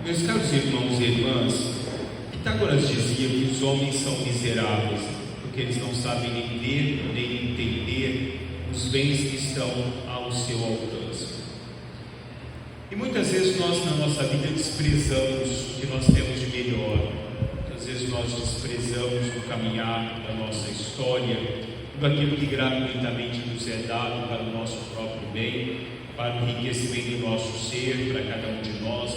Meus caros irmãos e irmãs, Pitágoras dizia que os homens são miseráveis, porque eles não sabem nem ver nem entender os bens que estão ao seu alcance. E muitas vezes nós na nossa vida desprezamos o que nós temos de melhor. Muitas vezes nós desprezamos o caminhar da nossa história, tudo aquilo que gratuitamente nos é dado para o nosso próprio bem, para o enriquecimento do nosso ser, para cada um de nós.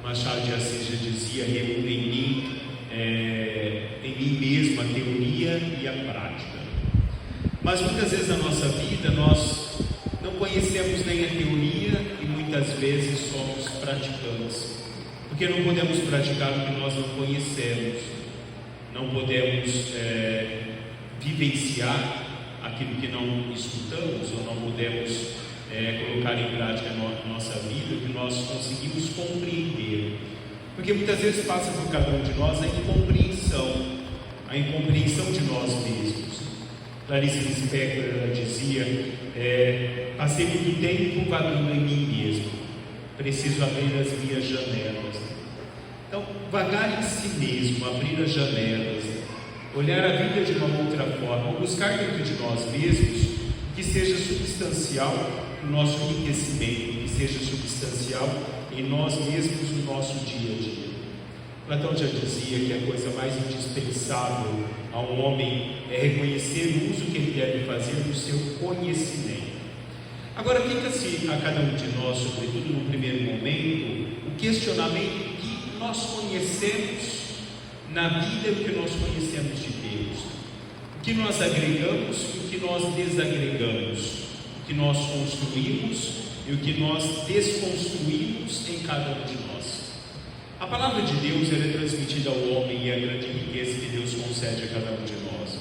Machado de Assis já dizia: reúno em mim mesmo a teoria e a prática. Mas muitas vezes na nossa vida nós não conhecemos nem a teoria e muitas vezes somos praticantes, porque não podemos praticar o que nós não conhecemos, não podemos vivenciar aquilo que não escutamos, ou não podemos colocar em prática na nossa vida o que nós conseguimos compreender, porque muitas vezes passa por cada um de nós a incompreensão de nós mesmos. Clarice Lispector, ela dizia: passei muito tempo vagando em mim mesmo, preciso abrir as minhas janelas. Então, vagar em si mesmo, abrir as janelas, olhar a vida de uma outra forma, buscar dentro de nós mesmos que seja substancial no nosso enriquecimento, que seja substancial em nós mesmos no nosso dia a dia. Platão já dizia que a coisa mais indispensável a um homem é reconhecer o uso que ele deve fazer do seu conhecimento. Agora fica-se a cada um de nós, sobretudo no primeiro momento, o questionamento que nós conhecemos na vida e o que nós conhecemos de Deus, o que nós agregamos e o que nós desagregamos, o que nós construímos e o que nós desconstruímos em cada um de nós. A palavra de Deus é transmitida ao homem e a grande riqueza que Deus concede a cada um de nós.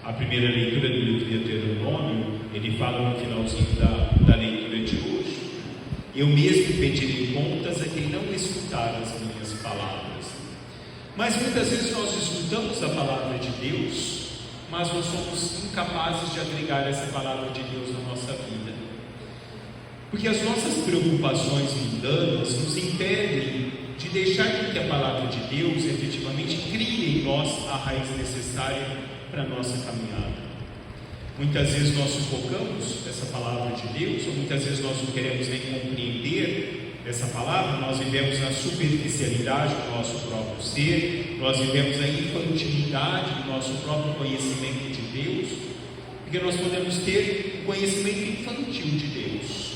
A primeira leitura do livro de Deuteronômio, ele fala no finalzinho da leitura de hoje: eu mesmo pedirei contas a quem não escutar as minhas palavras. Mas muitas vezes nós escutamos a palavra de Deus, mas nós somos incapazes de agregar essa palavra de Deus na nossa vida, porque as nossas preocupações mundanas nos impedem de deixar que a palavra de Deus efetivamente crie em nós a raiz necessária para a nossa caminhada. Muitas vezes nós sufocamos essa palavra de Deus, ou muitas vezes nós não queremos nem compreender essa palavra. Nós vivemos na superficialidade do nosso próprio ser, nós vivemos na infantilidade do nosso próprio conhecimento de Deus, porque nós podemos ter o conhecimento infantil de Deus,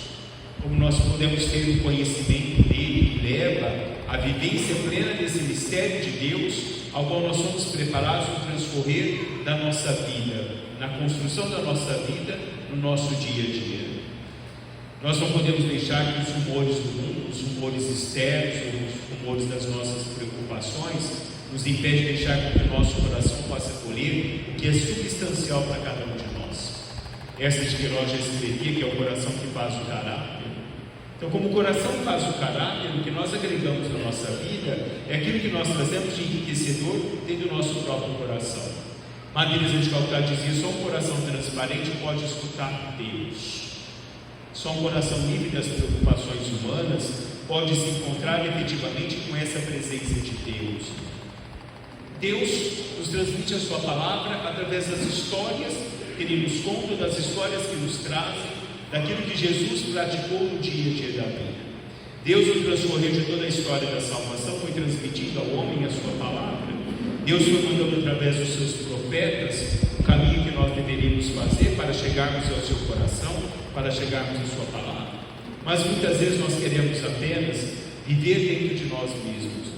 como nós podemos ter o conhecimento dele que leva a vivência plena desse mistério de Deus, ao qual nós somos preparados no transcorrer da nossa vida, na construção da nossa vida, no nosso dia a dia. Nós não podemos deixar que os rumores do mundo, os rumores externos, os rumores das nossas preocupações, nos impedem de deixar que o nosso coração possa colher o que é substancial para cada um de nós. Essa de Queiroz já escrevia que é o coração que faz o caráter. Então, como o coração faz o caráter, o que nós agregamos na nossa vida é aquilo que nós trazemos de enriquecedor dentro do nosso próprio coração. Maria Teresa de Calcutá dizia: só um coração transparente pode escutar Deus. Só um coração livre das preocupações humanas pode se encontrar efetivamente com essa presença de Deus. Deus nos transmite a sua palavra através das histórias que Ele nos conta, das histórias que nos trazem, daquilo que Jesus praticou no dia a dia da vida. Deus, no transcorrer de toda a história da salvação, foi transmitindo ao homem a sua palavra. Deus foi mandando através dos seus profetas o caminho que nós deveríamos fazer para chegarmos ao seu coração, para chegarmos à sua palavra. Mas muitas vezes nós queremos apenas viver dentro de nós mesmos.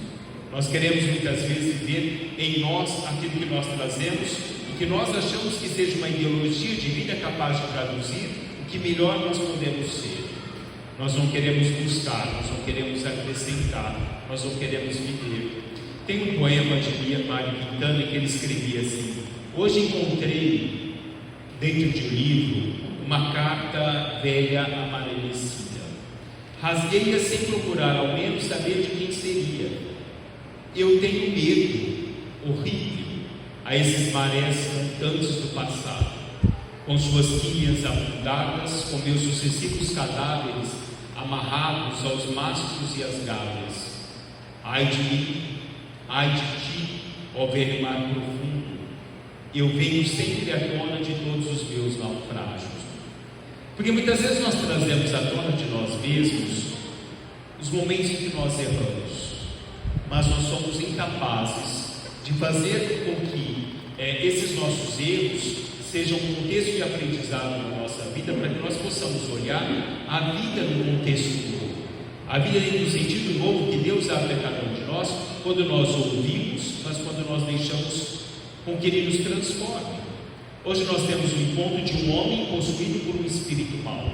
Nós queremos muitas vezes viver em nós aquilo que nós trazemos e que nós achamos que seja uma ideologia de vida capaz de traduzir o que melhor nós podemos ser. Nós não queremos buscar, nós não queremos acrescentar, nós não queremos viver. Tem um poema de Mário Quintana que ele escrevia assim: hoje encontrei dentro de um livro uma carta velha amarelecida. Rasguei-a sem procurar ao menos saber de quem seria. Eu tenho medo horrível a esses marés montantes do passado, com suas quilhas afundadas, com meus sucessivos cadáveres amarrados aos mastros e às galhas. Ai de mim, ai de ti, ó velho mar profundo, eu venho sempre à tona de todos os meus naufrágios. Porque muitas vezes nós trazemos à tona de nós mesmos os momentos em que nós erramos, mas nós somos incapazes de fazer com que esses nossos erros sejam um contexto de aprendizado na nossa vida, para que nós possamos olhar a vida no contexto novo, a vida no sentido novo que Deus abre a cada um de nós, quando nós ouvimos, mas quando nós deixamos com que Ele nos transforme. Hoje nós temos um encontro de um homem possuído por um espírito mau.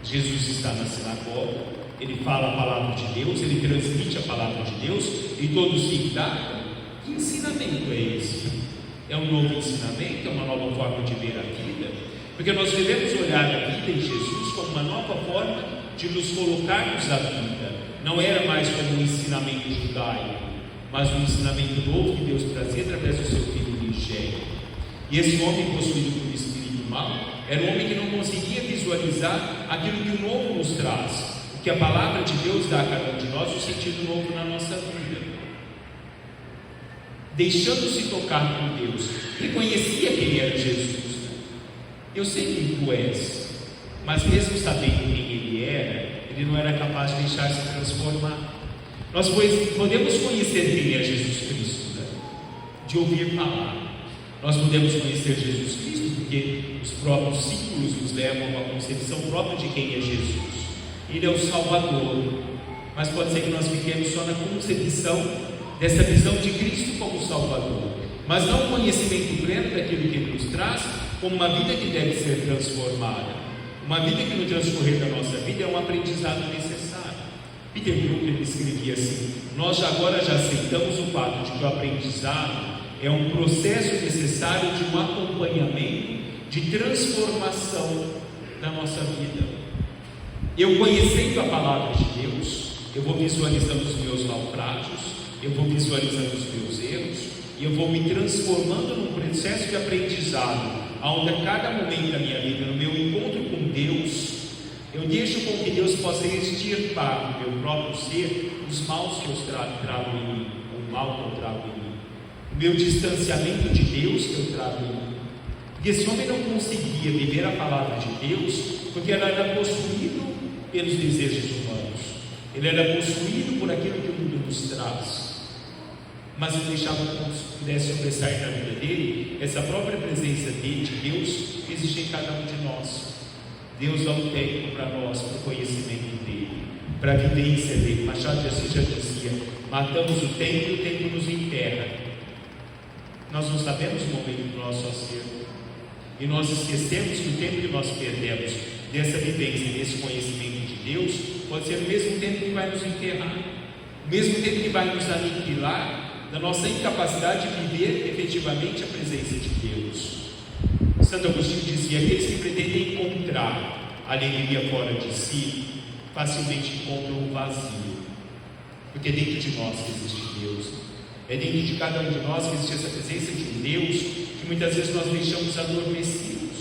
Jesus está na sinagoga, ele fala a palavra de Deus, ele transmite a palavra de Deus, e todos se indagam: que ensinamento é esse? É um novo ensinamento? É uma nova forma de ver a vida? Porque nós devemos olhar a vida em Jesus como uma nova forma de nos colocarmos à vida. Não era mais como um ensinamento judaico, mas um ensinamento novo que Deus trazia através do seu Filho unigênito. E esse homem possuído por um espírito mau era um homem que não conseguia visualizar aquilo que o novo nos traz, o que a palavra de Deus dá a cada um de nós, um sentido novo na nossa vida. Deixando-se tocar por Deus, reconhecia quem era Jesus. Eu sei quem tu és, mas mesmo sabendo quem ele era, ele não era capaz de deixar se transformar. Nós podemos conhecer quem é Jesus Cristo, de ouvir falar. Nós podemos conhecer Jesus Cristo porque os próprios símbolos nos levam a uma concepção própria de quem é Jesus. Ele é o Salvador, mas pode ser que nós fiquemos só na concepção dessa visão de Cristo como Salvador, mas não o conhecimento pleno daquilo que Ele nos traz, como uma vida que deve ser transformada, uma vida que no transcorrer da nossa vida é um aprendizado necessário. Peter Drucker escrevia assim: nós agora já aceitamos o fato de que o aprendizado é um processo necessário de um acompanhamento, de transformação na nossa vida. Eu conhecendo a palavra de Deus, eu vou visualizando os meus naufrágios, eu vou visualizando os meus erros, e eu vou me transformando num processo de aprendizado, onde a cada momento da minha vida, no meu encontro com Deus, eu deixo com que Deus possa extirpar no meu próprio ser os maus que eu trago em mim, o mal que eu trago em mim, o meu distanciamento de Deus que eu trago em mim. Porque esse homem não conseguia viver a palavra de Deus, porque ela era possuído pelos desejos humanos, ele era possuído por aquilo que o mundo nos traz, mas não deixava que pudesse sobressair na vida dele essa própria presença de Deus que existe em cada um de nós. Deus dá um tempo para nós, para o conhecimento dele, para a vivência dele. Machado de Assis já dizia: matamos o tempo e o tempo nos enterra. Nós não sabemos o momento do nosso acerto, e nós esquecemos que o tempo que nós perdemos dessa vivência, desse conhecimento de Deus, pode ser o mesmo tempo que vai nos enterrar, o mesmo tempo que vai nos aniquilar da nossa incapacidade de viver efetivamente a presença de Deus. Santo Agostinho dizia: aqueles que pretendem encontrar alegria fora de si, facilmente encontram um vazio, porque dentro de nós que existe Deus, é dentro de cada um de nós que existe essa presença de um Deus que muitas vezes nós deixamos adormecidos,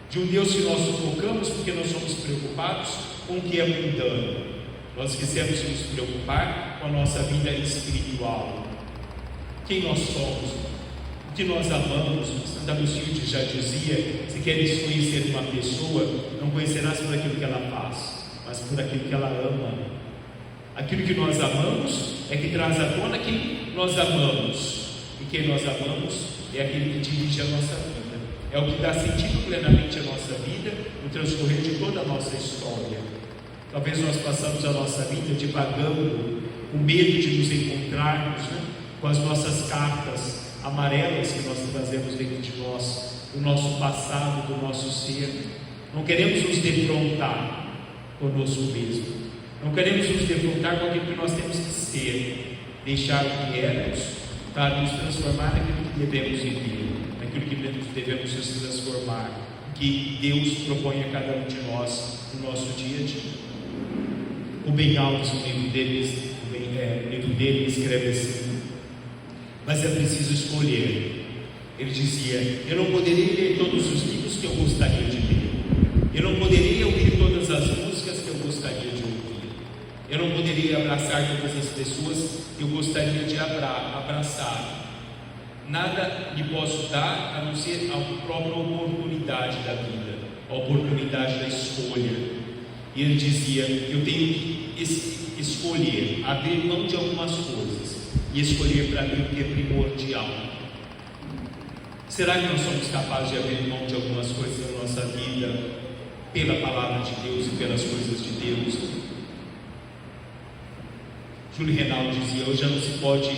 de um Deus que nós sufocamos porque nós somos preocupados com o que é mundano. Nós esquecemos de nos preocupar com a nossa vida espiritual, quem nós somos, o que nós amamos. Santo Agostinho já dizia: se queres conhecer uma pessoa, não conhecerás por aquilo que ela faz, mas por aquilo que ela ama. Aquilo que nós amamos é que traz à tona quem nós amamos, e quem nós amamos é aquele que dirige a nossa vida, é o que dá sentido plenamente à nossa vida no transcorrer de toda a nossa história. Talvez nós passamos a nossa vida divagando, com medo de nos encontrarmos, com as nossas cartas amarelas que nós trazemos dentro de nós, do nosso passado, do nosso ser. Não queremos nos defrontar conosco mesmo, não queremos nos defrontar com aquilo que nós temos que ser, deixar o que éramos, para nos transformar naquilo que devemos viver, naquilo que devemos nos transformar, que Deus propõe a cada um de nós no nosso dia a dia. O Ben Alves, no livro dele, escreve assim: mas é preciso escolher. Ele dizia: eu não poderia ler todos os livros que eu gostaria de ler, eu não poderia ouvir todas as músicas que eu gostaria de ouvir, eu não poderia poderei abraçar todas as pessoas que eu gostaria de abraçar. Nada lhe posso dar a não ser a própria oportunidade da vida, a oportunidade da escolha. E ele dizia: eu tenho que escolher, abrir mão de algumas coisas e escolher para mim o que é primordial. Será que nós somos capazes de abrir mão de algumas coisas da nossa vida pela palavra de Deus e pelas coisas de Deus? Júlio Reinaldo dizia: hoje já não se pode,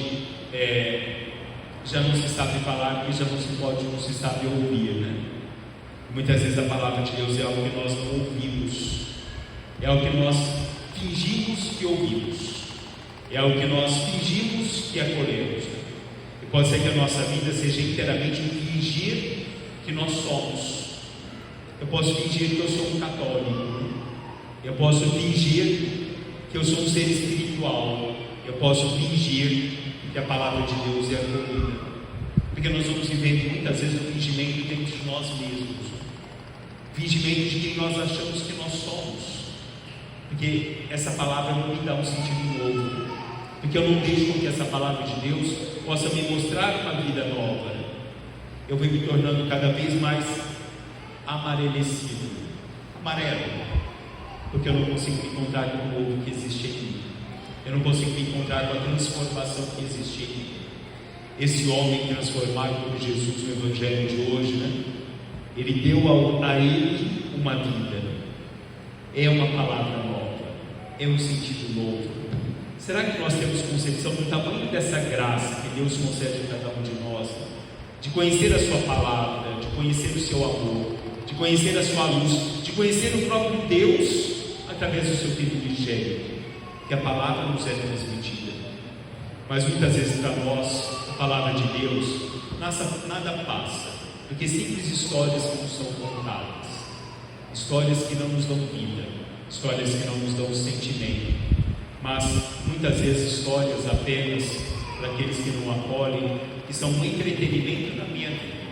já não se sabe falar, porque já não se pode, não se sabe ouvir, né? Muitas vezes a palavra de Deus é algo que nós não ouvimos, é algo que nós fingimos que ouvimos, é algo que nós fingimos que acolhemos. E pode ser que a nossa vida seja inteiramente um fingir que nós somos. Eu posso fingir que eu sou um católico, eu posso fingir que eu sou um ser espiritual, eu posso fingir que a palavra de Deus é acolhida, porque nós vamos vivendo muitas vezes o fingimento dentro de nós mesmos, fingimento de quem nós achamos que nós somos, porque essa palavra não me dá um sentido novo, porque eu não deixo que essa palavra de Deus possa me mostrar uma vida nova. Eu vou me tornando cada vez mais amarelecido, amarelo, porque eu não consigo me encontrar com o novo que existe em mim, eu não consigo me encontrar com a transformação que existe em mim. Esse homem transformado por Jesus no Evangelho de hoje, né? Ele deu a ele uma vida, é uma palavra nova, é um sentido novo. Será que nós temos concepção do tamanho dessa graça que Deus concede a cada um de nós, de conhecer a sua palavra, de conhecer o seu amor, de conhecer a sua luz, de conhecer o próprio Deus através do seu Filho unigênito, que a palavra nos é transmitida? Mas muitas vezes para nós a palavra de Deus nada passa, porque simples histórias que nos são contadas, histórias que não nos dão vida, histórias que não nos dão sentimento, mas muitas vezes histórias apenas para aqueles que não acolhem, que são um entretenimento na minha vida,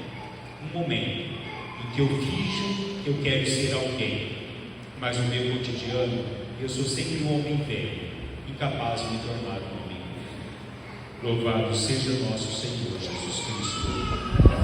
um momento em que eu finjo que eu quero ser alguém, mas no meu cotidiano eu sou sempre um homem velho, incapaz de me tornar um homem. Louvado seja nosso Senhor Jesus Cristo.